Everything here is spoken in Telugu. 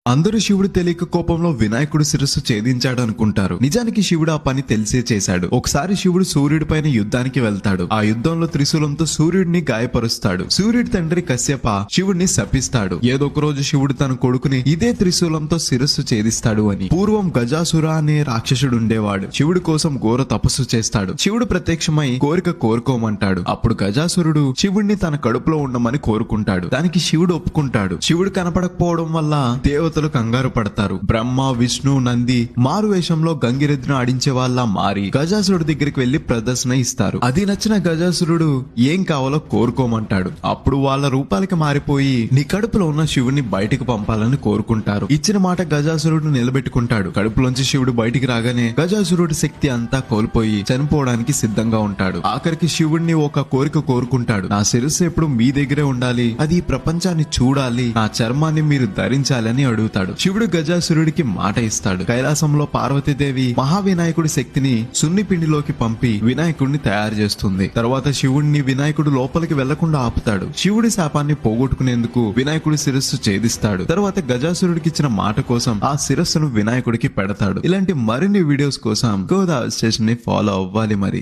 అందరూ శివుడు తెలియక కోపంలో వినాయకుడు శిరస్సు ఛేదించాడు అనుకుంటారు. నిజానికి శివుడు ఆ పని తెలిసే చేశాడు. ఒకసారి శివుడు సూర్యుడి పైన యుద్ధానికి వెళ్తాడు. ఆ యుద్ధంలో త్రిశూలంతో సూర్యుడిని గాయపరుస్తాడు. సూర్యుడి తండ్రి కశ్యప శివుడిని శపిస్తాడు. ఏదో ఒక రోజు శివుడు తన కొడుకుని ఇదే త్రిశూలంతో శిరస్సు ఛేదిస్తాడు అని. పూర్వం గజాసుర అనే రాక్షసుడు ఉండేవాడు. శివుడి కోసం ఘోర తపస్సు చేస్తాడు. శివుడు ప్రత్యక్షమై కోరిక కోరుకోమంటాడు. అప్పుడు గజాసురుడు శివుడిని తన కడుపులో ఉండమని కోరుకుంటాడు. దానికి శివుడు ఒప్పుకుంటాడు. శివుడు కనపడకపోవడం వల్ల దేవతలు కంగారు పడతారు. బ్రహ్మ, విష్ణు, నంది మారు వేషంలో గంగిరెద్దును ఆడించే వాళ్ళ మారి గజాసురుడి దగ్గరికి వెళ్లి ప్రదర్శన ఇస్తారు. అది నచ్చిన గజాసురుడు ఏం కావాలో కోరుకోమంటాడు. అప్పుడు వాళ్ళ రూపాలకి మారిపోయి నీ కడుపులో ఉన్న శివుడిని బయటికి పంపాలని కోరుకుంటారు. ఇచ్చిన మాట గజాసురుడు నిలబెట్టుకుంటాడు. కడుపులోంచి శివుడు బయటికి రాగానే గజాసురుడి శక్తి అంతా కోల్పోయి చనిపోవడానికి సిద్ధంగా ఉంటాడు. ఆఖరికి శివుడిని ఒక కోరిక కోరుకుంటాడు. నా శిరస్సు ఎప్పుడు మీ దగ్గరే ఉండాలి, అది ఈ ప్రపంచాన్ని చూడాలి, నా చర్మాన్ని మీరు ధరించాలని అడుగుతాడు. శివుడు గజాసురుడికి మాట ఇస్తాడు. కైలాసంలో పార్వతీదేవి మహావినాయకుడి శక్తిని సున్నిపిండిలోకి పంపి వినాయకుడిని తయారు చేస్తుంది. తర్వాత శివుడిని వినాయకుడు లోపలికి వెళ్లకుండా ఆపుతాడు. శివుడి శాపాన్ని పోగొట్టుకునేందుకు వినాయకుడి శిరస్సు ఛేదిస్తాడు. తర్వాత గజాసురుడికి ఇచ్చిన మాట కోసం ఆ శిరస్సును వినాయకుడికి పెడతాడు. ఇలాంటి మరిన్ని వీడియోస్ కోసం గోదావరి స్టేషన్ ని ఫాలో అవ్వాలి మరి.